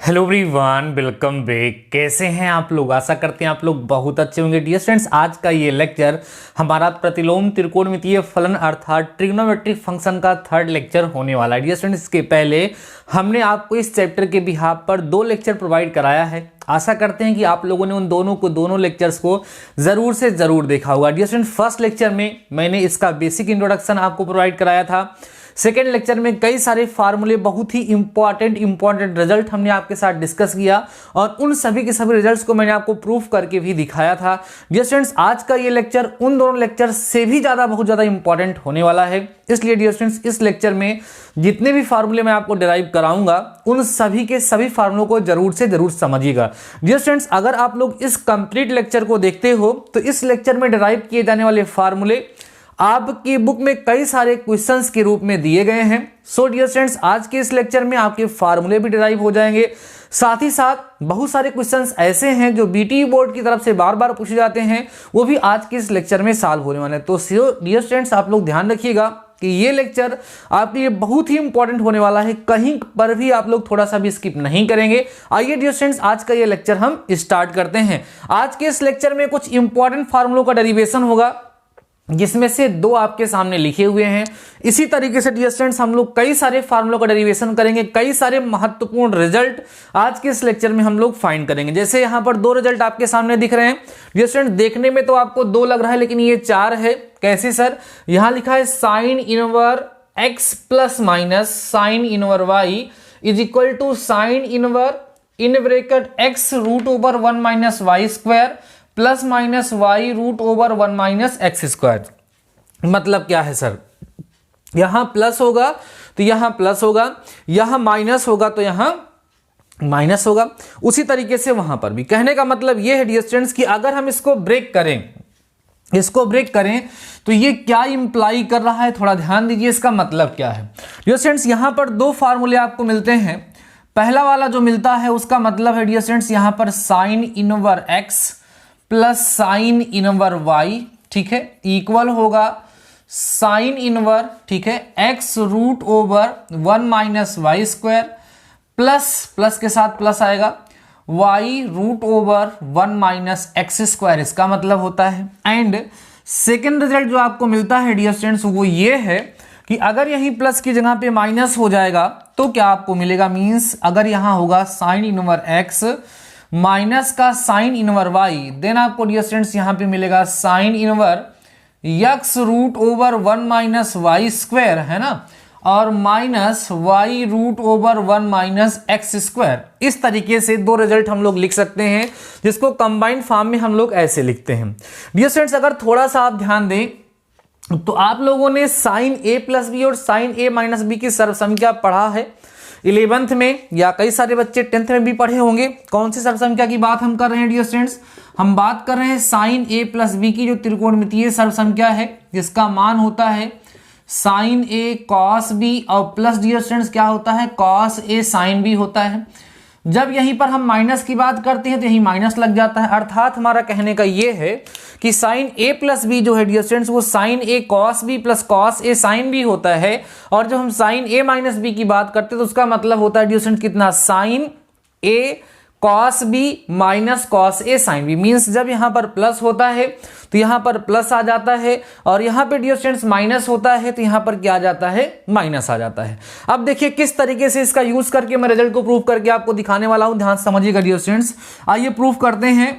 Hello everyone, welcome back. कैसे हैं आप लोग? आशा करते हैं आप लोग बहुत अच्छे होंगे। डियर स्टूडेंट्स, आज का ये लेक्चर हमारा प्रतिलोम त्रिकोणमितीय फलन अर्थात ट्रिग्नोमेट्रिक फंक्शन का थर्ड लेक्चर होने वाला है। डियर स्टूडेंट्स, इसके पहले हमने आपको इस चैप्टर के बिहाफ पर 2 लेक्चर प्रोवाइड कराया है। आशा करते हैं कि आप लोगों ने उन दोनों लेक्चर्स को ज़रूर से ज़रूर देखा होगा। डियर स्टूडेंट्स, फर्स्ट लेक्चर में मैंने इसका बेसिक इंट्रोडक्शन आपको प्रोवाइड कराया था। सेकेंड लेक्चर में कई सारे फार्मूले, बहुत ही इंपॉर्टेंट रिजल्ट हमने आपके साथ डिस्कस किया और उन सभी के सभी रिजल्ट्स को मैंने आपको प्रूफ करके भी दिखाया था। डियर स्टूडेंट्स, आज का ये लेक्चर उन दोनों लेक्चर से भी बहुत ज़्यादा इंपॉर्टेंट होने वाला है। इसलिए डियर स्टूडेंट्स, इस लेक्चर में जितने भी फार्मूले मैं आपको डिराइव कराऊंगा उन सभी के सभी फार्मूलों को जरूर से जरूर समझिएगा। डियर स्टूडेंट्स, अगर आप लोग इस कंप्लीट लेक्चर को देखते हो तो इस लेक्चर में डिराइव किए जाने वाले फार्मूले आपकी बुक में कई सारे क्वेश्चंस के रूप में दिए गए हैं। सो डियर स्टूडेंट्स, आज के इस लेक्चर में आपके फार्मूले भी डिराइव हो जाएंगे। साथ ही साथ बहुत सारे क्वेश्चंस ऐसे हैं जो बीटी बोर्ड की तरफ से बार बार पूछे जाते हैं, वो भी आज के इस लेक्चर में सॉल्व होने वाले हैं। तो डियर स्टूडेंट्स, आप लोग ध्यान रखिएगा कि ये लेक्चर आपके लिए बहुत ही इंपॉर्टेंट होने वाला है। कहीं पर भी आप लोग थोड़ा सा भी स्किप नहीं करेंगे। आइए डियर स्टूडेंट्स, आज का ये लेक्चर हम स्टार्ट करते हैं। आज के इस लेक्चर में कुछ इंपॉर्टेंट फार्मूलों का डेरिवेशन होगा, जिसमें से 2 आपके सामने लिखे हुए हैं। इसी तरीके से डियर स्टूडेंट्स, हम लोग कई सारे फार्मूलों का डेरिवेशन करेंगे। कई सारे महत्वपूर्ण रिजल्ट आज के इस लेक्चर में हम लोग फाइंड करेंगे। जैसे यहाँ पर 2 रिजल्ट आपके सामने दिख रहे हैं। डियर स्टूडेंट्स, देखने में तो आपको 2 लग रहा है, लेकिन ये 4 है। कैसे सर? यहाँ लिखा है sine inverse x plus minus sine inverse y is equal to sine inverse in bracket x root over 1 minus y square plus minus y root over 1 minus x square. मतलब क्या है सर? यहां plus होगा तो यहां plus होगा, यहां minus होगा तो यहां माइनस होगा। उसी तरीके से वहां पर भी। कहने का मतलब यह है डियर स्टूडेंट्स कि अगर हम इसको ब्रेक करें तो ये क्या इंप्लाई कर रहा है, थोड़ा ध्यान दीजिए। इसका मतलब क्या है डियर स्टूडेंट्स? यहां पर 2 फार्मूले आपको मिलते हैं। पहला वाला जो मिलता है उसका मतलब है डियर स्टूडेंट्स, यहां पर sine inverse x plus sine inverse y, ठीक है, इक्वल होगा साइन इनवर, ठीक है, x root over 1 minus y square plus के साथ प्लस आएगा y root over 1 minus x square. इसका मतलब होता है। एंड सेकेंड रिजल्ट जो आपको मिलता है डियर स्टूडेंट्स, वो ये है कि अगर यहीं प्लस की जगह पे माइनस हो जाएगा तो क्या आपको मिलेगा? मीन्स अगर यहां होगा साइन इनवर x माइनस का साइन इनवर y, देन आपको डियर स्टूडेंट्स यहां पे मिलेगा sine inverse x root over 1 minus y square, है ना, और minus y root over 1 minus x square. इस तरीके से 2 रिजल्ट हम लोग लिख सकते हैं, जिसको कंबाइंड फॉर्म में हम लोग ऐसे लिखते हैं। डियर स्टूडेंट्स, अगर थोड़ा सा आप ध्यान दें तो आप लोगों ने साइन a प्लस बी और साइन a माइनस बी की सर्वसंख्या पढ़ा है 11th में, या कई सारे बच्चे 10th में भी पढ़े होंगे। कौन सी सर्वसंख्या की बात हम कर रहे हैं डियर स्टूडेंट्स? हम बात कर रहे हैं साइन a प्लस बी की, जो त्रिकोणमितीय सर्वसंख्या है, जिसका मान होता है साइन a कॉस b और प्लस डियर स्टूडेंट्स क्या होता है? कॉस a साइन b होता है। जब यहीं पर हम माइनस की बात करते हैं तो यहीं माइनस लग जाता है। अर्थात हमारा कहने का ये है कि साइन a प्लस बी जो है डियर स्टूडेंट्स, वो sine a cos b plus cos a sine b होता है। और जब हम साइन a माइनस बी की बात करते हैं तो उसका मतलब होता है डियर स्टूडेंट्स कितना? Sine a cos b minus cos a sine b। Means जब यहां पर प्लस होता है तो यहां पर प्लस आ जाता है, और यहां पे डियर स्टूडेंट्स माइनस होता है तो यहां पर क्या आ जाता है? माइनस आ जाता है। अब देखिए किस तरीके से इसका यूज करके मैं रिजल्ट को प्रूव करके आपको दिखाने वाला हूं। ध्यान समझिएगा डियर स्टूडेंट्स। आइए प्रूफ करते हैं।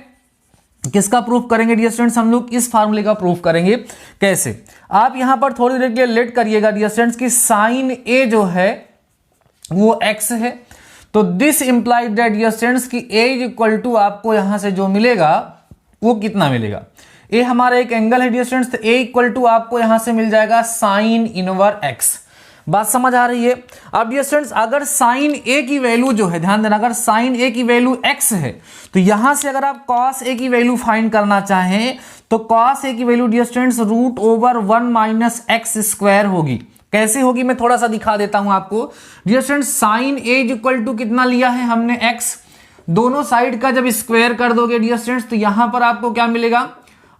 किसका प्रूफ करेंगे डियर स्टूडेंट्स? हम लोग इस फार्मूले का प्रूफ करेंगे। कैसे? आप यहां पर थोड़ी देर के लिए लेट करिएगा डियर स्टूडेंट्स कि साइन a जो है वो x है, तो this implied that dear students कि a इज इक्वल टू आपको यहां से जो मिलेगा वो कितना मिलेगा? a हमारा एक एंगल है डियर स्टूडेंट्स, तो a इक्वल टू आपको यहां से मिल जाएगा साइन इनवर x। बात समझ आ रही है? अब डियर स्टूडेंट्स, अगर साइन a की वैल्यू जो है, ध्यान देना, अगर साइन a की वैल्यू x है तो यहां से अगर आप cos a की वैल्यू फाइंड करना चाहें तो cos a की value dear students root over 1 minus x square होगी। कैसे होगी मैं थोड़ा सा दिखा देता हूं आपको। Dear students, sine a is equal to कितना लिया है हमने? x। दोनों साइड का जब स्क्वायर कर दोगे डियर स्टूडेंट्स तो यहां पर आपको क्या मिलेगा?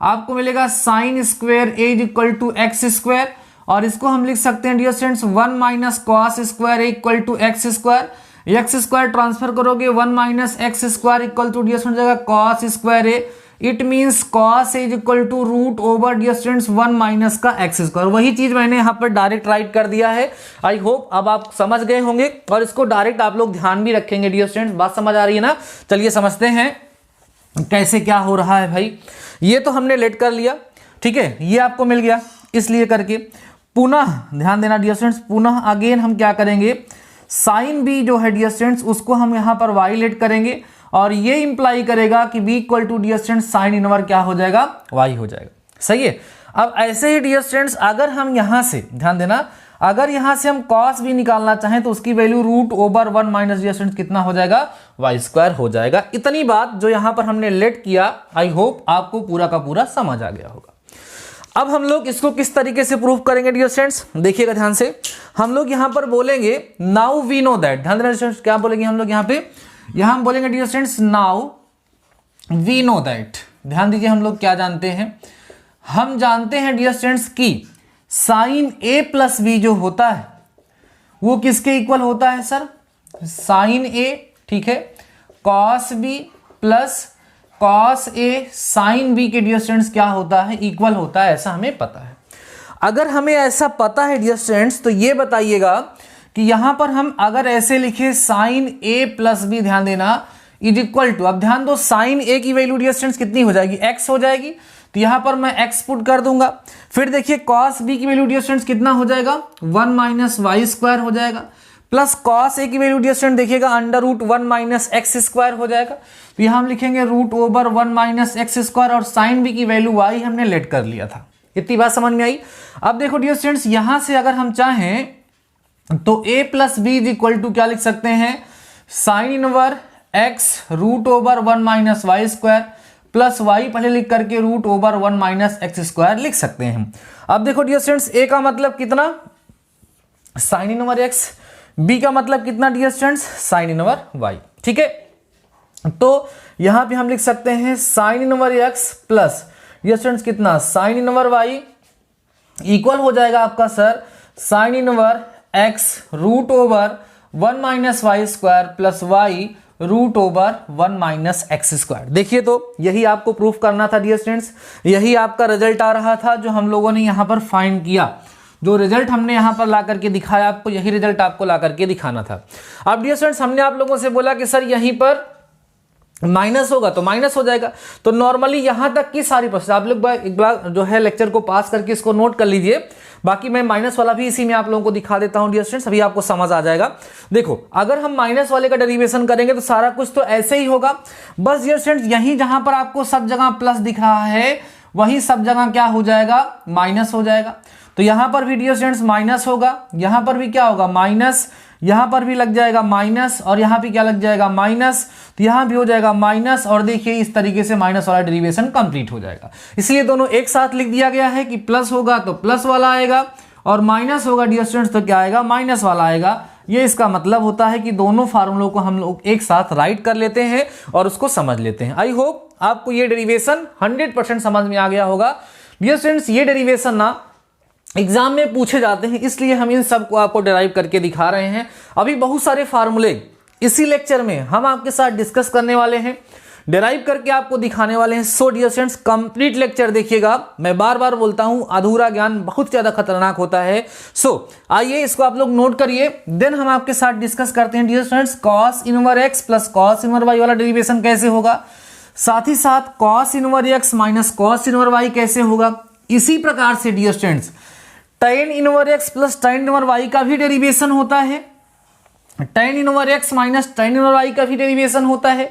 आपको मिलेगा sine square a is equal to x square, और इसको हम लिख सकते हैं dear students 1 minus cos square equal to x square. X square transfer करोगे 1 minus x square equal to dear student जाएगा cos square a, it means cos is equal to root over dear students 1 minus का x square. वही चीज मैंने यहाँ पर direct right कर दिया है। आई होप अब आप समझ गए होंगे और इसको डायरेक्ट आप लोग ध्यान भी रखेंगे डियर स्टूडेंट्स। बात समझ आ रही है ना? चलिए समझते हैं कैसे क्या हो रहा है भाई। ये तो हमने लेट कर लिया, ठीक है, ये आपको मिल गया, इसलिए करके पुनः ध्यान देना डियर स्टूडेंट्स, पुनः अगेन हम क्या करेंगे, साइन बी जो है डियर स्टूडेंट्स उसको हम यहाँ पर वाई लेट करेंगे और ये इंप्लाई करेगा कि b equal to dear students sine inverse क्या हो जाएगा, वाई हो जाएगा। सही है। अब ऐसे ही डियर स्टूडेंट्स अगर हम यहाँ से ध्यान देना, अगर यहाँ से हम कॉस भी निकालना चाहें तो उसकी value root over 1 minus dear students कितना हो जाएगा, वाई स्क्वायर हो जाएगा। इतनी बात जो यहाँ पर हमने लेट किया, आई होप आपको पूरा का पूरा समझ आ गया होगा। अब हम लोग इसको किस तरीके से प्रूफ करेंगे डियर स्टूडेंट्स, देखिएगा ध्यान से। हम लोग यहां पर बोलेंगे नाउ वी नो दैट, ध्यान देना स्टूडेंट्स, क्या बोलेंगे हम लोग यहाँ पे, यहां हम बोलेंगे dear students now we know that. ध्यान दीजिए, हम लोग क्या जानते हैं, हम जानते हैं डियर स्टूडेंट्स कि साइन ए प्लस बी जो होता है वो किसके इक्वल होता है सर, साइन ए, ठीक है, कॉस बी प्लस कॉस ए साइन बी के डियर स्टूडेंट्स क्या होता है, इक्वल होता है, ऐसा हमें पता है। अगर हमें ऐसा पता है डियर स्टूडेंट्स तो ये बताइएगा कि यहां पर हम अगर ऐसे लिखे साइन ए प्लस बी, ध्यान देना, इज इक्वल टू, अब ध्यान दो साइन ए की वैल्यू डियर स्टूडेंट्स कितनी हो जाएगी, एक्स हो जाएगी, तो यहां पर मैं एक्स पुट कर दूंगा। फिर देखिए कॉस बी की वैल्यू डियर स्टूडेंट्स कितना हो जाएगा, 1 माइनस वाई स्क्वायर हो जाएगा, प्लस कॉस ए की वैल्यू डियर स्टूडेंट देखिएगा under root 1 minus x square हो जाएगा, तो यहां हम लिखेंगे root over 1 minus x square और साइन बी की वैल्यू वाई हमने लेट कर लिया था। इतनी बात समझ में आई। अब देखो डियर स्टूडेंट्स, यहां से अगर हम चाहें तो a plus b is equal to क्या लिख सकते हैं, sine inverse x root over 1 minus y square plus y पहले लिख करके root over 1 minus x square लिख सकते हैं। अब देखो डियर स्टूडेंट्स, a का मतलब कितना, साइन इनवर x, b का मतलब कितना dear students, sine inverse y, ठीक है। तो यहां पे हम लिख सकते हैं sine inverse x plus dear students कितना, साइन इनवर y इक्वल हो जाएगा आपका sir sine inverse x root over 1 minus y square plus y root over 1 minus x square. देखिए तो यही आपको प्रूफ करना था डियर स्टूडेंट्स, यही आपका रिजल्ट आ रहा था जो हम लोगों ने यहां पर फाइंड किया। जो रिजल्ट हमने यहां पर ला करके दिखाया आपको, यही रिजल्ट आपको ला करके दिखाना था। अब डियर स्टूडेंट्स, हमने आप लोगों से बोला कि सर यहीं पर माइनस होगा तो माइनस हो जाएगा, तो नॉर्मली यहां तक की सारी प्रोसेस आप लोग एक बार जो है लेक्चर को पास करके इसको नोट कर लीजिए। बाकी मैं माइनस वाला भी इसी में आप लोगों को दिखा देता हूं डियर स्टूडेंट्स, अभी आपको समझ आ जाएगा। देखो अगर हम माइनस वाले का डेरिवेशन करेंगे तो सारा कुछ तो ऐसे ही होगा, बस डियर स्टूडेंट्स यहीं जहां पर आपको सब जगह प्लस दिख रहा है वही सब जगह क्या हो जाएगा, माइनस हो जाएगा। तो यहां पर भी डियर स्टूडेंट्स माइनस होगा, यहां पर भी क्या होगा, माइनस, यहां पर भी लग जाएगा माइनस और यहां भी क्या लग जाएगा, माइनस, तो यहां भी हो जाएगा माइनस। और देखिए इस तरीके से माइनस वाला डेरिवेशन कंप्लीट हो जाएगा। इसलिए दोनों एक साथ लिख दिया गया है कि प्लस होगा तो प्लस वाला आएगा और माइनस होगा डियर स्टूडेंट्स तो क्या आएगा, माइनस वाला आएगा। ये इसका मतलब होता है कि दोनों फार्मूलों को हम लोग एक साथ राइट कर लेते हैं और उसको समझ लेते हैं। आई होप आपको ये डेरिवेशन 100% समझ में आ गया होगा डियर स्टूडेंट्स। ये डेरिवेशन ना एग्जाम में पूछे जाते हैं, इसलिए हम इन सब को आपको डिराइव करके दिखा रहे हैं। अभी बहुत सारे फार्मूले इसी लेक्चर में हम आपके साथ डिस्कस करने वाले हैं, डिराइव करके आपको दिखाने वाले हैं। So dear students complete lecture देखिएगा। मैं बार बार बोलता हूं अधूरा ज्ञान बहुत ज्यादा खतरनाक होता है। सो आइए इसको आप लोग नोट करिए, देन हम आपके साथ डिस्कस करते हैं dear students cos inverse x plus cos inverse y वाला डेरिवेशन कैसे होगा, साथ ही साथ cos inverse x minus cos inverse y कैसे होगा। इसी प्रकार से dear students tan inverse x plus tan inverse y का भी डेरिवेशन होता है, tan inverse x minus tan inverse y का भी डेरिवेशन होता है,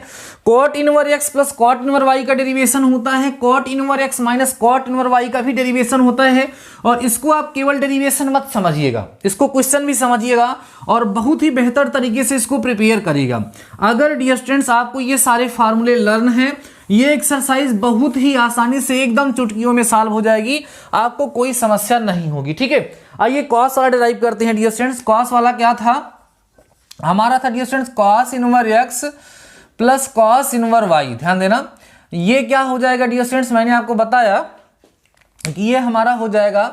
cot inverse x plus cot inverse y का डेरिवेशन होता है, cot inverse x minus cot inverse y का भी डेरिवेशन होता है। और इसको आप केवल डेरिवेशन मत समझिएगा, इसको क्वेश्चन भी समझिएगा और बहुत ही बेहतर तरीके से इसको प्रिपेयर करिएगा। अगर डियर स्टूडेंट्स आपको ये सारे फार्मूले लर्न हैं, ये एक्सरसाइज बहुत ही आसानी से एकदम चुटकियों में सॉल्व हो जाएगी, आपको कोई समस्या नहीं होगी, ठीक है। आइए कॉस वाला डिराइव करते हैं डियर स्टूडेंट्स। कॉस वाला क्या था हमारा, था dear students cos inverse x plus cos inverse y. ध्यान देना ये क्या हो जाएगा डियर स्टूडेंट्स, मैंने आपको बताया कि ये हमारा हो जाएगा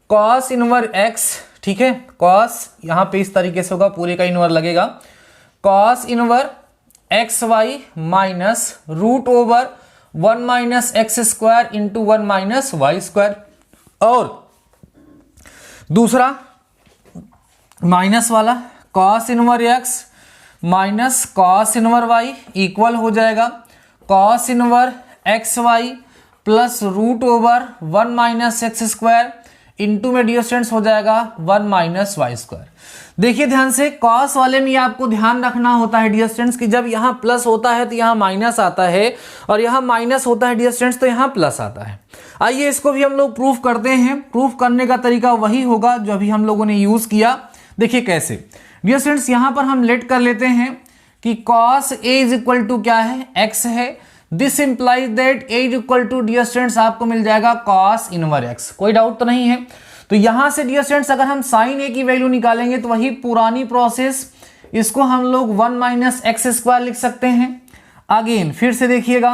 कॉस इनवर एक्स, ठीक है। कॉस यहां पे इस तरीके से होगा, पूरे का इनवर लगेगा, cos inverse x y minus root over 1 minus x square into 1 minus y square, और दूसरा माइनस वाला cos inverse x minus cos inverse y equal हो जाएगा cos inverse x y plus root over 1 minus x square into में dear students हो जाएगा 1 minus y square. देखिए ध्यान से, कॉस वाले में आपको ध्यान रखना होता है डियर स्टूडेंट्स कि जब यहाँ प्लस होता है तो यहाँ माइनस आता है, और यहाँ माइनस होता है डियर स्टूडेंट्स तो यहाँ प्लस आता है। आइए इसको भी हम लोग प्रूफ करते हैं। प्रूफ करने का तरीका वही होगा जो अभी हम लोगों ने यूज किया। देखिए कैसे डियर स्टूडेंट्स, यहाँ पर हम लेट कर लेते हैं कि cos a is equal to क्या है, एक्स है। This implies that a is equal to dear students आपको मिल जाएगा कॉस इनवर एक्स, कोई डाउट तो नहीं है। तो यहां से डियर स्टूडेंट्स अगर हम साइन ए की वैल्यू निकालेंगे तो वही पुरानी प्रोसेस, इसको हम लोग 1 माइनस एक्स स्क्वायर लिख सकते हैं। अगेन फिर से देखिएगा,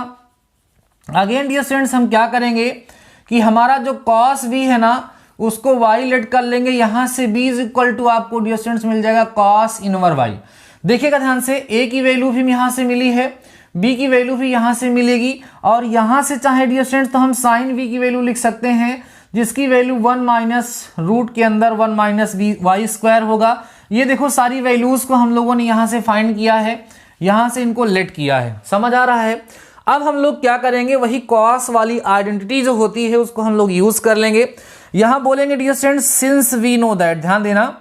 अगेन डियर स्टूडेंट्स हम क्या करेंगे कि हमारा जो कॉस बी है ना उसको वाई लेट कर लेंगे, यहां से बी इज इक्वल टू आपको डियर स्टूडेंट्स मिल जाएगा कॉस इनवर वाई। देखिएगा ध्यान से, ए की वैल्यू भी यहां से मिली है, बी की वैल्यू भी यहां से मिलेगी, और यहां से चाहे डियर स्टूडेंट्स तो हम साइन बी की वैल्यू लिख सकते हैं जिसकी वैल्यू 1 माइनस रूट के अंदर 1 माइनस बी वाई स्क्वायर होगा। ये देखो सारी वैल्यूज को हम लोगों ने यहां से फाइंड किया है, यहां से इनको लेट किया है, समझ आ रहा है। अब हम लोग क्या करेंगे, वही कॉस वाली आइडेंटिटी जो होती है उसको हम लोग यूज कर लेंगे। यहां बोलेंगे dear students since we know that, ध्यान देना,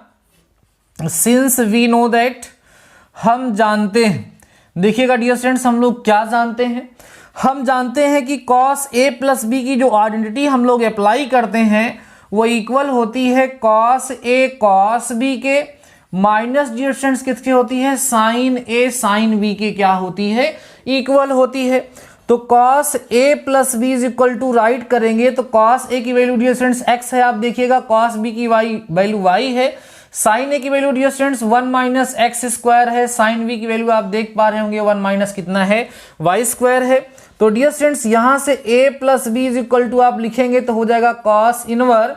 सिंस वी नो दैट, हम जानते हैं। देखिएगा डियर स्टूडेंट्स हम लोग क्या जानते हैं, हम जानते हैं कि कॉस ए प्लस बी की जो आइडेंटिटी हम लोग अप्लाई करते हैं वो इक्वल होती है कॉस ए कॉस बी के माइनस डियर स्टूडेंट्स किसके होती है, साइन ए साइन बी के क्या होती है, इक्वल होती है। तो cos a plus b is equal to write करेंगे तो कॉस ए की वैल्यू डियर स्टूडेंट्स एक्स है, आप देखिएगा कॉस बी की वैल्यू वाई है, साइन ए की value dear students 1 minus x square है, साइन बी की वैल्यू आप देख पा रहे होंगे 1 माइनस कितना है, वाई स्क्वायर है। तो डियर स्टूडेंट्स यहां से a plus b is equal to आप लिखेंगे तो हो जाएगा cos inverse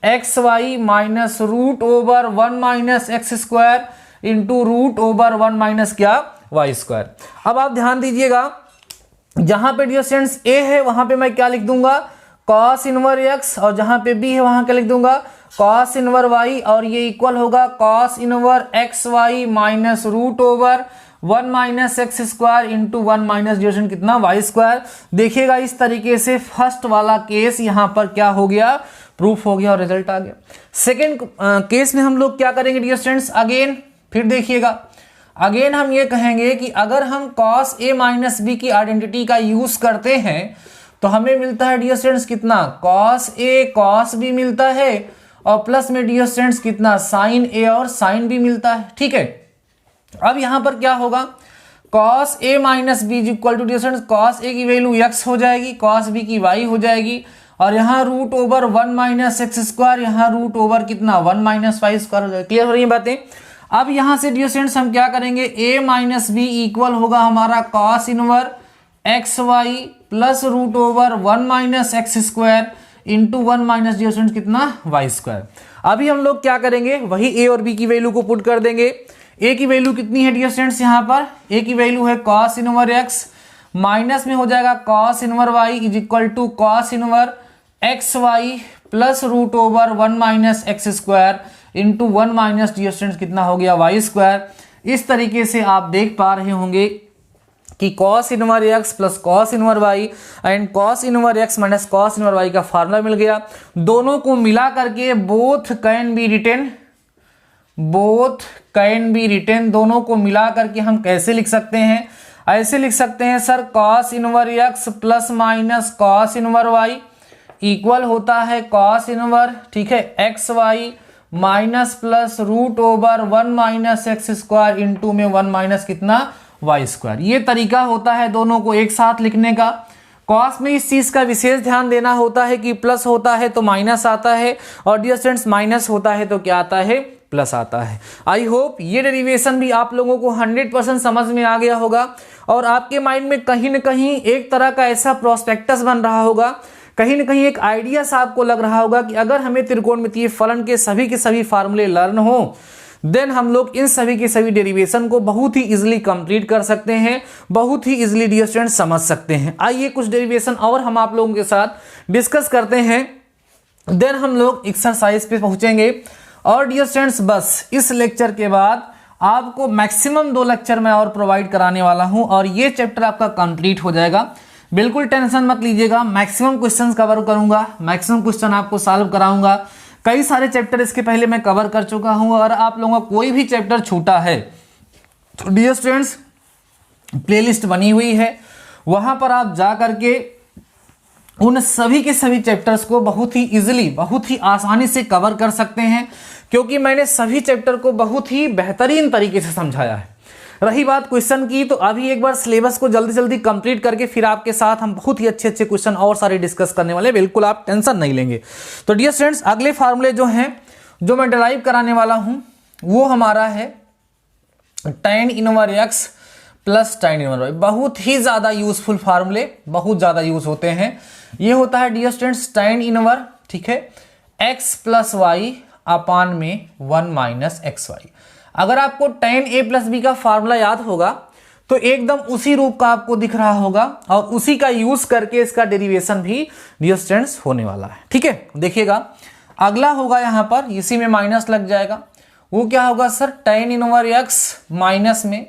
x y minus root over 1 minus x square into root over 1 minus क्या, वाई स्क्वायर। अब आप ध्यान दीजिएगा, जहां पे डियर स्टूडेंट्स a है वहां पे मैं क्या लिख दूंगा, कॉस इनवर x, और जहां पे b है वहां क्या लिख दूंगा, कॉस इनवर y, और ये इक्वल होगा cos inverse x y minus root over 1 minus x square into 1 minus dear कितना, वाई स्क्वायर। देखिएगा इस तरीके से फर्स्ट वाला केस यहां पर क्या हो गया, प्रूफ हो गया और रिजल्ट आ गया। सेकेंड केस में हम लोग क्या करेंगे डियर स्टूडेंट्स, अगेन फिर देखिएगा, अगेन हम ये कहेंगे कि अगर हम कॉस ए माइनस बी की आइडेंटिटी का यूज करते हैं तो हमें मिलता है डियर स्टूडेंट्स कितना, कॉस ए कॉस बी मिलता है, और प्लस में डियर स्टूडेंट्स कितना, साइन ए और साइन बी मिलता है। ठीक है, अब यहां पर क्या होगा, cos a minus b is equal to dear students cos a की वैल्यू एक्स हो जाएगी, कॉस बी की वाई हो जाएगी, और यहाँ root over 1 minus x square, यहाँ रूट ओवर कितना 1 माइनस वाई स्क्वायर हो जाएगा। क्लियर हो रही है बातें। अब यहां से डियर स्टूडेंट्स हम क्या करेंगे, a माइनस बी इक्वल होगा हमारा cos inverse x y plus root over 1 minus x square into 1 minus dear students कितना, वाई स्क्वायर। अभी हम लोग क्या करेंगे, वही a और b की वैल्यू को पुट कर देंगे। a की वैल्यू कितनी है डियर स्टूडेंट्स, यहाँ पर a की वैल्यू है कॉस इनवर x, माइनस में हो जाएगा cos inverse y is equal to cos inverse x y plus root over 1 minus x square into 1 minus dear students कितना हो गया, वाई स्क्वायर। इस तरीके से आप देख पा रहे होंगे कि cos inverse x plus cos inverse y and cos inverse x minus cos inverse y का फार्मूला मिल गया। दोनों को मिला करके बोथ कैन बी रिटेन, दोनों को मिला करके हम कैसे लिख सकते हैं, ऐसे लिख सकते हैं sir, cos inverse x plus minus cos inverse y equal होता है कॉस इनवर, ठीक है, x y minus plus root over 1 minus x square into में 1 माइनस कितना, वाई स्क्वायर। ये तरीका होता है दोनों को एक साथ लिखने का। कॉस में इस चीज का विशेष ध्यान देना होता है कि प्लस होता है तो माइनस आता है, और डियर स्टूडेंट्स माइनस होता है तो क्या आता है, प्लस आता है। आई होप ये डेरिवेशन भी आप लोगों को 100% समझ में आ गया होगा, और आपके माइंड में कहीं ना कहीं एक तरह का ऐसा प्रोस्पेक्टस बन रहा होगा, कहीं ना कहीं एक आइडिया सा आपको लग रहा होगा कि अगर हमें त्रिकोणमितीय फलन के सभी फार्मूले लर्न हो, देन हम लोग इन सभी के सभी डेरिवेशन को बहुत ही इजीली कंप्लीट कर सकते हैं, बहुत ही इजीली डियर स्टूडेंट समझ सकते हैं। आइए कुछ डेरिवेशन और हम आप लोगों के साथ डिस्कस करते हैं, देन हम लोग एक्सरसाइज पे पहुंचेंगे। और डियर स्टूडेंट्स बस इस लेक्चर के बाद आपको मैक्सिमम 2 लेक्चर मैं और प्रोवाइड कराने वाला हूं और ये चैप्टर आपका कंप्लीट हो जाएगा। बिल्कुल टेंशन मत लीजिएगा, मैक्सिमम क्वेश्चंस कवर करूंगा, मैक्सिमम क्वेश्चन आपको सॉल्व कराऊंगा। कई सारे चैप्टर इसके पहले मैं कवर कर चुका हूं। अगर आप लोगों का कोई भी चैप्टर छूटा है तो डियर स्टूडेंट्स प्लेलिस्ट बनी हुई है, वहां पर आप जा करके उन सभी के सभी चैप्टर्स को बहुत ही इजीली, बहुत ही आसानी से कवर कर सकते हैं, क्योंकि मैंने सभी चैप्टर को बहुत ही बेहतरीन तरीके से समझाया है। रही बात क्वेश्चन की, तो अभी एक बार सिलेबस को जल्दी जल्दी कंप्लीट करके फिर आपके साथ हम बहुत ही अच्छे अच्छे क्वेश्चन और सारे डिस्कस करने वाले, बिल्कुल आप टेंशन नहीं लेंगे। तो डियर स्टूडेंट्स अगले फार्मूले जो हैं, जो मैं डिराइव कराने वाला हूं, वो हमारा है tan inverse x plus tan inverse y। बहुत ही ज्यादा यूजफुल फार्मूले, बहुत ज्यादा यूज होते हैं। ये होता है डियर स्टूडेंट्स tan इनवर्स, ठीक है, x प्लस वाई अपान में 1 माइनस एक्स वाई। अगर आपको tan a प्लस बी का फार्मूला याद होगा तो एकदम उसी रूप का आपको दिख रहा होगा और उसी का यूज करके इसका डेरिवेशन भी डियर स्टूडेंट्स होने वाला है। ठीक है, देखिएगा अगला होगा यहां पर, इसी में माइनस लग जाएगा। वो क्या होगा sir, tan inverse x minus में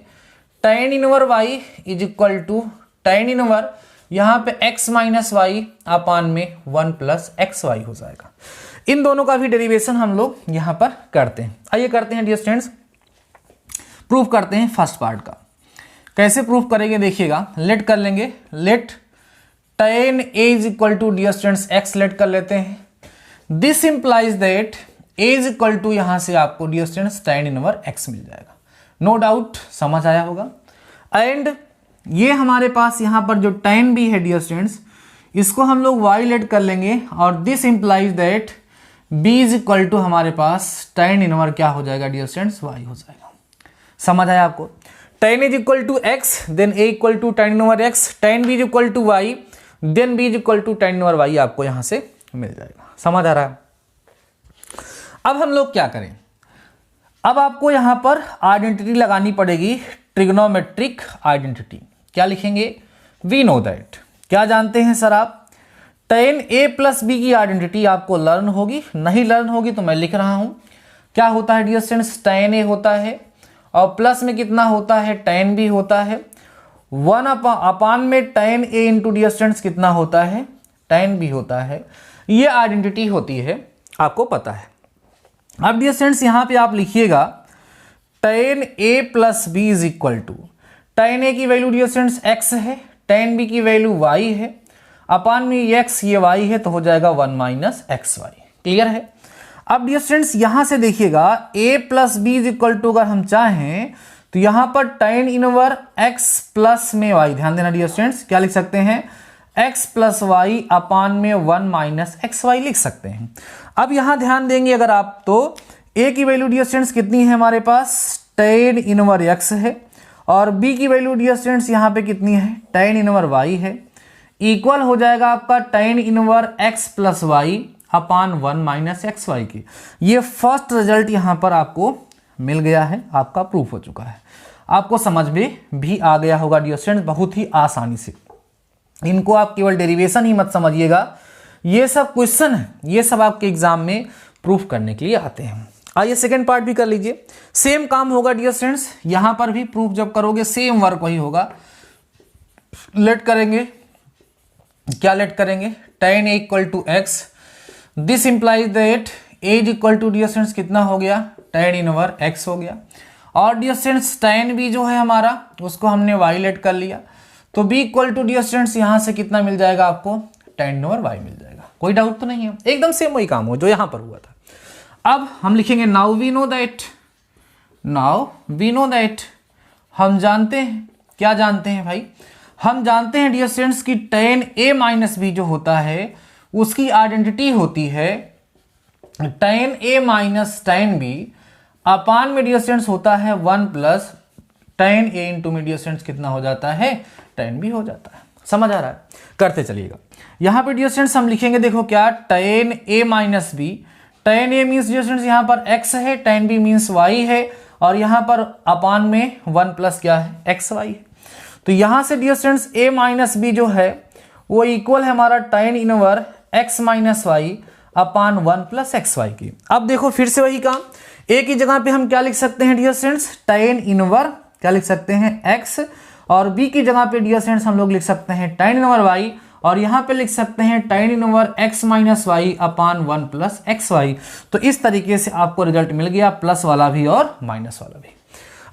tan inverse y is equal to tan inverse यहां पे x माइनस वाई अपान में 1 प्लस एक्स वाई हो जाएगा। इन दोनों का भी डेरिवेशन हम लोग यहां पर करते हैं। आइए करते हैं डियर स्टूडेंट्स, प्रूफ करते हैं फर्स्ट पार्ट का। कैसे प्रूफ करेंगे देखिएगा, लेट कर लेंगे, let tan a is equal to dear students x let कर लेते हैं। This implies that a is equal to यहां से आपको dear students tan inverse x मिल जाएगा। नो डाउट समझ आया होगा। एंड ये हमारे पास यहां पर जो tan b है डियर स्टूडेंट्स, इसको हम लोग y लेट कर लेंगे और this implies that b is equal to हमारे पास tan इनवर्स क्या हो जाएगा डियर स्टूडेंट्स, y हो जाएगा। समझ आया आपको? tan is equal to x then a equal to tan inverse x, tan b is equal to y then b is equal to tan inverse y आपको यहां से मिल जाएगा। समझ आ रहा है? अब हम लोग क्या करें, अब आपको यहां पर आइडेंटिटी लगानी पड़ेगी, ट्रिग्नोमेट्रिक आइडेंटिटी। क्या लिखेंगे, वी नो दैट, क्या जानते हैं सर आप, tan a प्लस बी की आइडेंटिटी आपको लर्न होगी, नहीं लर्न होगी तो मैं लिख रहा हूं। क्या होता है डियर स्टूडेंट्स, tan a होता है और प्लस में कितना होता है, tan b होता है। 1 अपान में tan a into dear students कितना होता है, tan b होता है। ये आइडेंटिटी होती है, आपको पता है। अब डियर स्टूडेंट्स यहां पे आप लिखिएगा tan a plus b is equal to, tan a की वैल्यू डियर स्टूडेंट्स x है, tan b की वैल्यू y है, अपान में ये x ये y है, तो हो जाएगा 1 माइनस एक्स वाई। क्लियर है? अब डियर स्टूडेंट्स यहां से देखिएगा a plus b is equal to, अगर हम चाहें तो यहां पर tan इनवर्स x प्लस में y, ध्यान देना डियर स्टूडेंट्स, क्या लिख सकते हैं, x प्लस वाई अपान में 1 माइनस एक्स वाई लिख सकते हैं। अब यहां ध्यान देंगे अगर आप, तो a की वैल्यू डियर स्टूडेंट्स कितनी है हमारे पास, tan इनवर्स x है, और b की वैल्यू डियर स्टूडेंट्स यहां पे कितनी है, tan इनवर्स y है, इक्वल हो जाएगा आपका tan inverse x plus y upon 1 minus x y की। ये फर्स्ट रिजल्ट यहां पर आपको मिल गया है, आपका प्रूफ हो चुका है। आपको समझ में भी आ गया होगा डियर स्टूडेंट्स बहुत ही आसानी से। इनको आप केवल डेरिवेशन ही मत समझिएगा, ये सब क्वेश्चन है, ये सब आपके एग्जाम में प्रूफ करने के लिए आते हैं। आइए सेकंड पार्ट भी कर लीजिए, सेम काम होगा डियर स्टूडेंट्स, यहां पर भी प्रूफ जब करोगे सेम वर्क वही होगा। लेट करेंगे, क्या लेट करेंगे, tan a equal to x, this implies that a is equal to dear students कितना हो गया, tan इनवर्स x हो गया, और डियर स्टूडेंट्स tan b जो है हमारा उसको हमने y लेट कर लिया, तो b equal to dear students यहां से कितना मिल जाएगा आपको, tan इनवर्स y मिल जाएगा। कोई डाउट तो नहीं है, एकदम सेम वही काम हो जो यहां पर हुआ था। अब हम लिखेंगे now we know that, now we know that, हम जानते हैं, क्या जानते हैं भाई, हम जानते हैं डियर स्टूडेंट्स की tan a माइनस बी जो होता है उसकी आइडेंटिटी होती है tan a minus tan b अपान में डियर स्टूडेंट्स होता है 1 प्लस tan a इंटू में डियर स्टूडेंट्स कितना हो जाता है, tan b हो जाता है। समझ आ रहा है? करते चलिएगा। यहां पे डियर स्टूडेंट्स हम लिखेंगे, देखो क्या, tan a minus b, tan a means dear students यहाँ पर x है, tan b मीन्स y है, और यहाँ पर अपान में 1 प्लस क्या है, xy है। तो यहाँ से dear students a minus b जो है वो इक्वल है हमारा tan inverse x minus y upon 1 plus xy की। अब देखो फिर से वही काम, a की जगह पे हम क्या लिख सकते हैं डियर स्टूडेंट्स, tan इनवर क्या लिख सकते हैं x, और b की जगह पे डियर स्टूडेंट्स हम लोग लिख सकते हैं tan इनवर y, और यहाँ पे लिख सकते हैं tan inverse x minus y upon 1 plus xy। तो इस तरीके से आपको रिजल्ट मिल गया, प्लस वाला भी और माइनस वाला भी।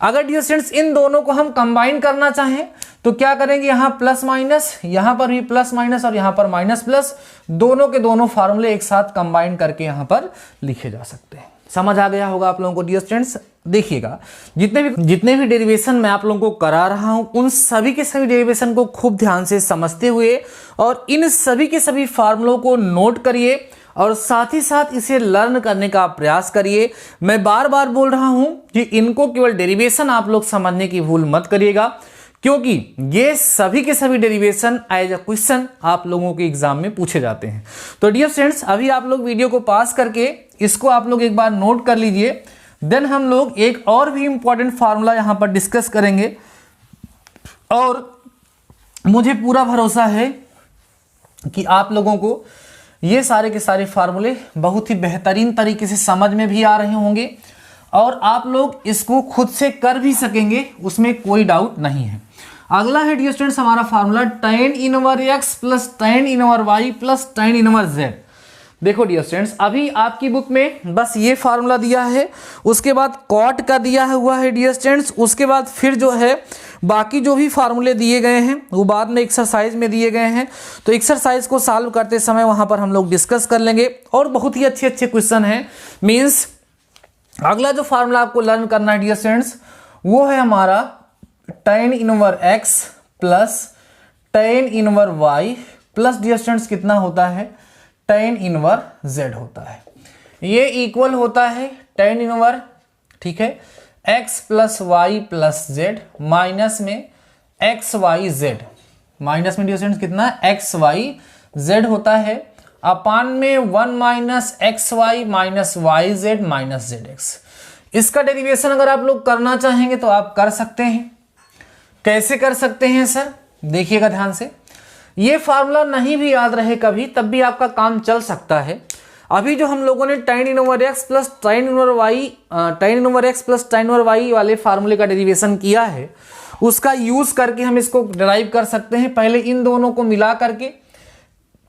अगर डियर स्टूडेंट्स इन दोनों को हम कंबाइन करना चाहें तो क्या करेंगे, यहाँ प्लस माइनस, यहाँ पर भी प्लस माइनस और यहाँ पर माइनस प्लस, दोनों के दोनों फार्मूले एक साथ कंबाइन करके यहाँ पर लिखे जा सकते हैं। समझ आ गया होगा आप लोगों को डियर स्टूडेंट्स। देखिएगा जितने भी डेरिवेशन मैं आप लोगों को करा रहा हूं उन सभी के सभी डेरिवेशन को खूब ध्यान से समझते हुए और इन सभी के सभी फार्मूलों को नोट करिए और साथ ही साथ इसे लर्न करने का प्रयास करिए। मैं बार बार बोल रहा हूं कि इनको केवल डेरिवेशन आप लोग समझने की भूल मत करिएगा, क्योंकि ये सभी के सभी डेरिवेशन एज अ क्वेश्चन आप लोगों के एग्जाम में पूछे जाते हैं। तो डियर स्टूडेंट्स अभी आप लोग वीडियो को पास करके इसको आप लोग एक बार नोट कर लीजिए, देन हम लोग एक और भी इंपॉर्टेंट फार्मूला यहां पर डिस्कस करेंगे और मुझे पूरा भरोसा है कि आप लोगों को ये सारे के सारे फार्मूले बहुत ही बेहतरीन तरीके से समझ में भी आ रहे होंगे और आप लोग इसको खुद से कर भी सकेंगे, उसमें कोई डाउट नहीं है। अगला है डियर स्टूडेंट्स हमारा formula tan inverse x plus tan inverse y plus tan inverse z। देखो डियर स्टूडेंट्स अभी आपकी बुक में बस ये फार्मूला दिया है, उसके बाद कॉट का दिया हुआ है डियर स्टूडेंट्स, उसके बाद फिर जो है बाकी जो भी फार्मूले दिए गए हैं वो बाद में एक्सरसाइज में दिए गए हैं। तो एक्सरसाइज को सॉल्व करते समय वहां पर हम लोग डिस्कस कर लेंगे और बहुत ही अच्छे अच्छे क्वेश्चन हैं। मीन्स अगला जो फार्मूला आपको लर्न करना है डियर स्टूडेंट्स वो है हमारा tan inverse x plus tan inverse y plus dear students कितना होता है, tan इनवर z होता है। ये इक्वल होता है tan इनवर, ठीक है, x plus y plus z minus में x वाई z, माइनस में डियर स्टूडेंट्स कितना x वाई z होता है अपान में 1 minus x y minus y z minus z x. इसका डेरिवेशन अगर आप लोग करना चाहेंगे तो आप कर सकते हैं। कैसे कर सकते हैं सर, देखिएगा ध्यान से, ये फार्मूला नहीं भी याद रहे कभी तब भी आपका काम चल सकता है। अभी जो हम लोगों ने tan inverse x plus tan inverse y, tan inverse x plus tan inverse y वाले फार्मूले का डेरिवेशन किया है उसका यूज करके हम इसको डिराइव कर सकते हैं। पहले इन दोनों को मिला करके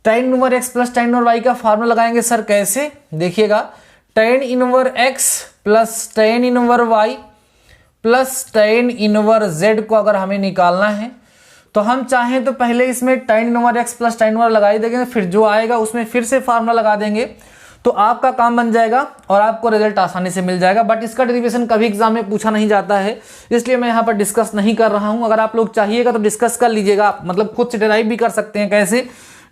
tan inverse x plus tan inverse y का फार्मूला लगाएंगे। सर कैसे, देखिएगा, tan inverse x plus tan inverse y plus tan inverse z को अगर हमें निकालना है तो हम चाहें तो पहले इसमें tan inverse x plus tan इनवर लगाई देंगे, फिर जो आएगा उसमें फिर से फार्मूला लगा देंगे तो आपका काम बन जाएगा और आपको रिजल्ट आसानी से मिल जाएगा। बट इसका डेरिवेशन कभी एग्जाम में पूछा नहीं जाता है, इसलिए मैं यहाँ पर डिस्कस नहीं कर रहा हूँ। अगर आप लोग चाहिएगा तो डिस्कस कर लीजिएगा, मतलब खुद से डिराइव भी कर सकते हैं। कैसे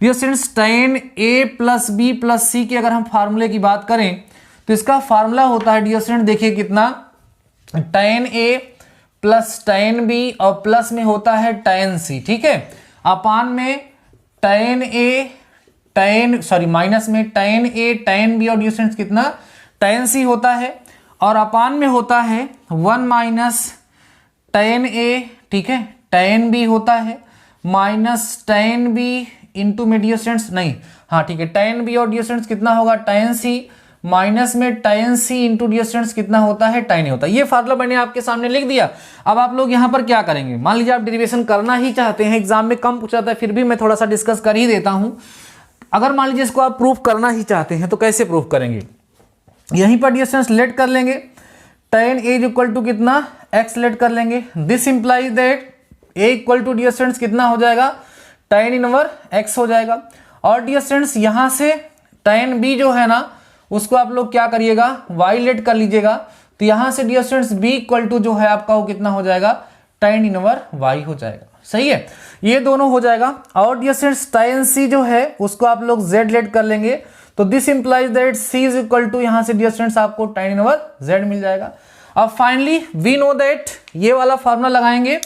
dear students, tan a plus b plus c के अगर हम फार्मूले की बात करें तो इसका फार्मूला होता है डियर स्टूडेंट, देखिए कितना, tan a plus tan b और प्लस में होता है tan c, ठीक है, अपान में माइनस में tan a tan b और डियर स्टूडेंट्स कितना tan c होता है और अपान में होता है 1 माइनस tan a, ठीक है, tan b होता है माइनस tan b इंटू में डियर स्टूडेंट्स, नहीं, हाँ ठीक है, tan b और डियर स्टूडेंट्स कितना होगा tan c माइनस में tan c into dear students कितना होता है tan a होता है। ये फार्मूला मैंने आपके सामने लिख दिया। अब आप लोग यहाँ पर क्या करेंगे, मान लीजिए आप डेरिवेशन करना ही चाहते हैं, एग्जाम में कम पूछा जाता है फिर भी मैं थोड़ा सा डिस्कस कर ही देता हूँ। अगर मान लीजिए इसको आप प्रूफ करना ही चाहते हैं तो कैसे प्रूफ करेंगे, यहीं पर डियर स्टूडेंट्स लेट कर लेंगे, tan a इक्वल टू कितना x लेट कर लेंगे। This implies that a equal to dear students कितना हो जाएगा tan इनवर x हो जाएगा। और डियर स्टूडेंट्स यहाँ से tan b जो है ना उसको आप लोग क्या करिएगा y लेट कर लीजिएगा, तो यहाँ से dear students b equal to जो है आपका वो कितना हो जाएगा tan इनवर y हो जाएगा। सही है, ये दोनों हो जाएगा। और डियर स्टूडेंट्स tan c जो है उसको आप लोग z लेट कर लेंगे, तो this implies that c is equal to यहाँ से डियर स्टूडेंट्स आपको tan इनवर z मिल जाएगा। अब फाइनली वी नो दैट ये वाला फार्मूला लगाएंगे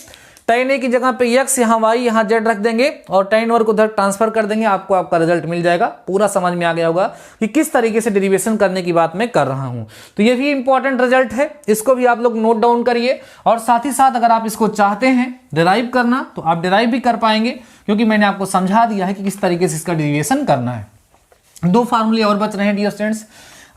tan a की जगह पे x, यहाँ y, यहाँ z रख देंगे और tan इनवर्स को उधर ट्रांसफर कर देंगे, आपको आपका रिजल्ट मिल जाएगा। पूरा समझ में आ गया होगा कि किस तरीके से डेरिवेशन करने की बात मैं कर रहा हूं। तो ये भी इंपॉर्टेंट रिजल्ट है, इसको भी आप लोग नोट डाउन करिए। और साथ ही साथ अगर आप इसको चाहते हैं डिराइव करना तो आप डिराइव भी कर पाएंगे, क्योंकि मैंने आपको समझा दिया है कि किस तरीके से इसका डेरिवेशन करना है। 2 फार्मूले और बच रहे हैं डियर स्टूडेंट्स,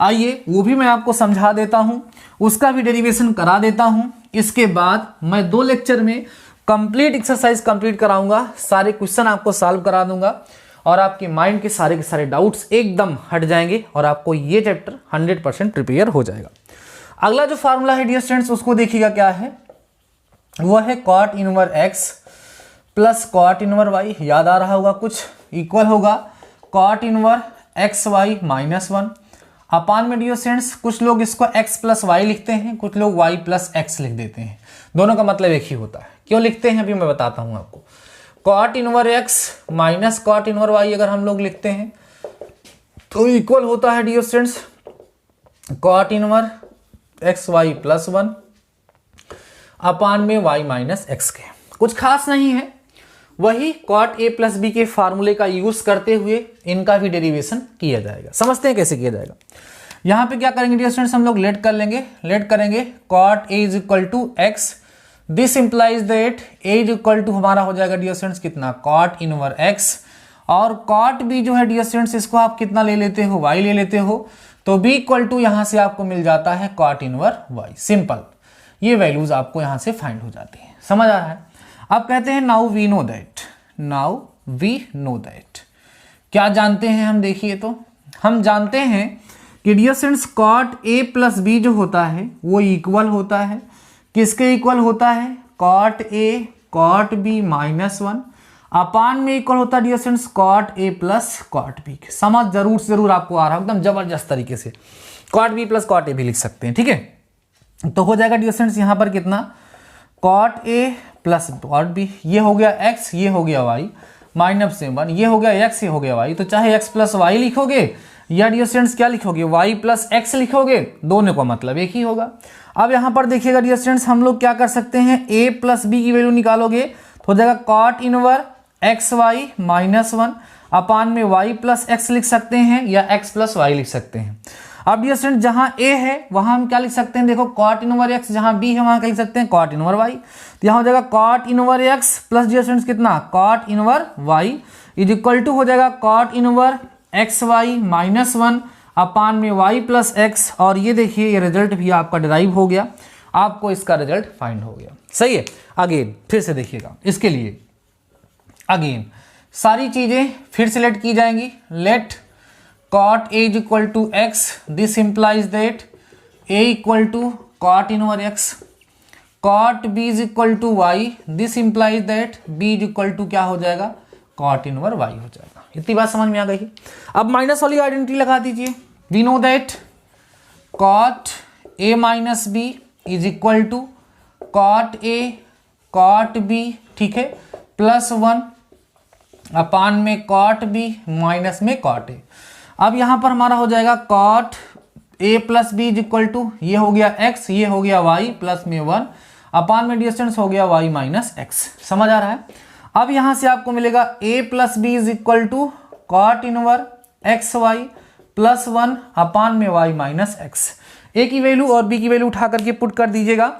आइए वो भी मैं आपको समझा देता हूं, उसका भी डेरिवेशन करा देता हूं। इसके बाद मैं 2 लेक्चर में कंप्लीट एक्सरसाइज कंप्लीट कराऊंगा, सारे क्वेश्चन आपको सॉल्व करा दूंगा और आपके माइंड के सारे डाउट्स एकदम हट जाएंगे और आपको ये चैप्टर 100% प्रिपेयर हो जाएगा। अगला जो फार्मूला है डियर स्टूडेंट्स, उसको देखिएगा क्या है, वो है cot inverse x plus cot inverse y, याद आ रहा होगा कुछ, इक्वल होगा cot inverse x y minus 1 upon में डियर स्टूडेंट्स कुछ लोग इसको x प्लस वाई लिखते हैं, कुछ लोग y प्लस एक्स लिख देते हैं, दोनों का मतलब एक ही होता है। क्यों लिखते हैं अभी मैं बताता हूं आपको। Cot inverse x minus cot inverse y अगर हम लोग लिखते हैं तो इक्वल होता है dear students cot inverse x y plus 1 upon में y माइनस एक्स के। कुछ खास नहीं है, वही कॉट a प्लस बी के फार्मूले का यूज करते हुए इनका भी डेरिवेशन किया जाएगा। समझते हैं कैसे किया जाएगा। यहां पे क्या करेंगे डियर स्टूडेंट्स, हम लोग लेट करेंगे cot a is equal to x, this implies that a is equal to हमारा हो जाएगा डियर स्टूडेंट्स कितना, कॉट इनवर्स x, और कॉट b जो है डियर स्टूडेंट्स इसको आप कितना ले लेते हो, y ले लेते हो, तो b इक्वल टू यहां से आपको मिल जाता है कॉट इनवर्स y। सिंपल, ये वैल्यूज आपको यहां से फाइंड हो जाती है। समझ आ रहा है। अब कहते हैं नाउ वी नो दैट, क्या जानते हैं हम, देखिए तो हम जानते हैं कि dear students cot a plus b जो होता है वो इक्वल होता है, किसके इक्वल होता है, cot a cot b minus 1 upon में इक्वल होता है dear students cot a plus cot b के। समझ जरूर आपको आ रहा है एकदम जबरदस्त तरीके से, cot b plus cot a भी लिख सकते हैं, ठीक है। तो हो जाएगा डियर स्टूडेंट्स यहाँ पर कितना, cot a plus cot b, ये हो गया x, ये हो गया y माइनस से 1, ये हो गया x, ये हो गया y। तो चाहे x प्लस वाई लिखोगे या डियर स्टूडेंट्स क्या लिखोगे, y प्लस एक्स लिखोगे, दोनों का मतलब एक ही होगा। अब यहाँ पर देखिएगा डियर स्टूडेंट्स हम लोग क्या कर सकते हैं, a प्लस बी की वैल्यू निकालोगे तो हो जाएगा cot inverse x y minus 1 upon में y प्लस एक्स लिख सकते हैं या x प्लस वाई लिख सकते हैं। अब डियर स्टूडेंट जहां a है वहां हम क्या लिख सकते हैं, देखो कॉट इनवर्स x, जहां b है वहां क्या लिख सकते हैं, कॉट इनवर्स y। तो यहां हो जाएगा cot inverse x plus dear students कितना, cot inverse y is equal to हो जाएगा cot inverse x y minus 1 upon में y प्लस एक्स। और ये देखिए ये रिजल्ट भी आपका डिराइव हो गया, आपको इसका रिजल्ट फाइंड हो गया। सही है। अगेन फिर से देखिएगा, इसके लिए अगेन सारी चीजें फिर से लेट की जाएंगी। Let cot a is equal to x, this implies that a equal to cot inverse x, cot b is equal to y, this implies that b is equal to क्या हो जाएगा, cot inverse y हो जाएगा। इतनी बात समझ में आ गई। अब माइनस वाली आइडेंटिटी लगा दीजिए। we know that cot a minus b is equal to cot a cot b, ठीक है, प्लस 1 अपान में cot b माइनस में cot a। अब यहां पर हमारा हो जाएगा cot a plus b is equal to, ये हो गया x, ये हो गया y प्लस में 1 अपान में डिस्टेंस हो गया y माइनस एक्स। समझ आ रहा है। अब यहां से आपको मिलेगा a plus b is equal to cot inverse x y plus 1 upon में y माइनस एक्स। a की वैल्यू और b की वैल्यू उठा करके पुट कर दीजिएगा।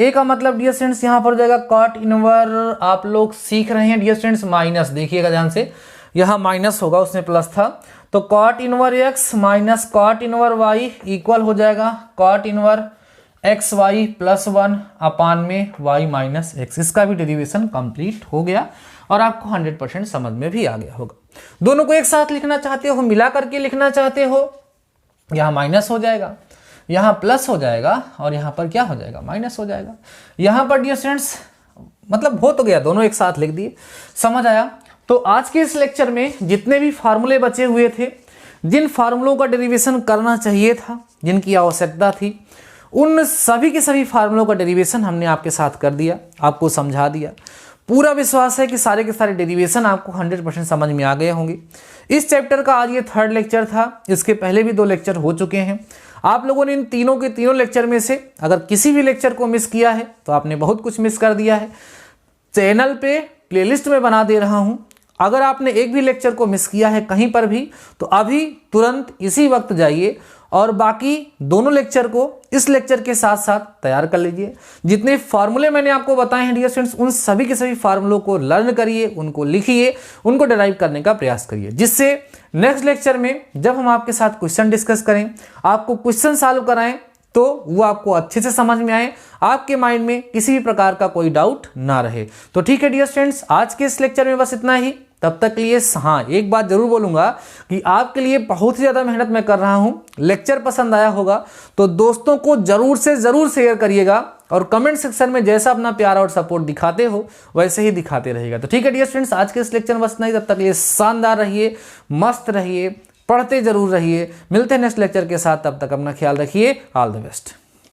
a का मतलब डियर स्टूडेंट्स यहाँ पर हो जाएगा कॉट इनवर्स, आप लोग सीख रहे हैं डियर स्टूडेंट्स माइनस, देखिएगा ध्यान से, यहाँ माइनस होगा उसमें प्लस था, तो cot inverse x minus cot inverse y equal हो जाएगा cot inverse x y plus 1 upon में y माइनस एक्स। इसका भी डेरिवेशन कंप्लीट हो गया और आपको 100% समझ में भी आ गया होगा। दोनों को एक साथ लिखना चाहते हो, मिला करके लिखना चाहते हो, यहाँ माइनस हो जाएगा, यहाँ प्लस हो जाएगा और यहाँ पर क्या हो जाएगा, माइनस हो जाएगा। यहाँ पर डियर स्टूडेंट्स मतलब हो तो गया, दोनों एक साथ लिख दिए। समझ आया। तो आज के इस लेक्चर में जितने भी फार्मूले बचे हुए थे, जिन फार्मूलों का डेरिवेशन करना चाहिए था, जिनकी आवश्यकता थी, उन सभी के सभी फार्मूलों का डेरिवेशन हमने आपके साथ कर दिया, आपको समझा दिया। पूरा विश्वास है कि सारे के सारे डेरिवेशन आपको 100% समझ में आ गए होंगे। इस चैप्टर का आज ये 3rd लेक्चर था, इसके पहले भी 2 लेक्चर हो चुके हैं। आप लोगों ने इन तीनों के तीनों लेक्चर में से अगर किसी भी लेक्चर को मिस किया है तो आपने बहुत कुछ मिस कर दिया है। चैनल पे प्लेलिस्ट में बना दे रहा हूं। अगर आपने एक भी लेक्चर को मिस किया है कहीं पर भी, तो अभी तुरंत इसी वक्त जाइए और बाकी दोनों लेक्चर को इस लेक्चर के साथ साथ तैयार कर लीजिए। जितने फार्मूले मैंने आपको बताए हैं डियर स्टूडेंट्स, उन सभी के सभी फार्मूलों को लर्न करिए, उनको लिखिए, उनको डिराइव करने का प्रयास करिए, जिससे नेक्स्ट लेक्चर में जब हम आपके साथ क्वेश्चन डिस्कस करें, आपको क्वेश्चन सॉल्व कराएं, तो वो आपको अच्छे से समझ में आए, आपके माइंड में किसी भी प्रकार का कोई डाउट ना रहे। तो ठीक है डियर स्टूडेंट्स, आज के इस लेक्चर में बस इतना ही। तब तक के लिए हाँ, एक बात जरूर बोलूंगा कि आपके लिए बहुत ही ज़्यादा मेहनत मैं कर रहा हूं। लेक्चर पसंद आया होगा तो दोस्तों को जरूर से ज़रूर शेयर करिएगा और कमेंट सेक्शन में जैसा अपना प्यार और सपोर्ट दिखाते हो वैसे ही दिखाते रहिएगा। तो ठीक है डियर स्टूडेंट्स, आज के इस लेक्चर में बस नहीं। तब तक के लिए शानदार रहिए, मस्त रहिए, पढ़ते जरूर रहिए। मिलते हैं नेक्स्ट लेक्चर के साथ, तब तक अपना ख्याल रखिए। All the best.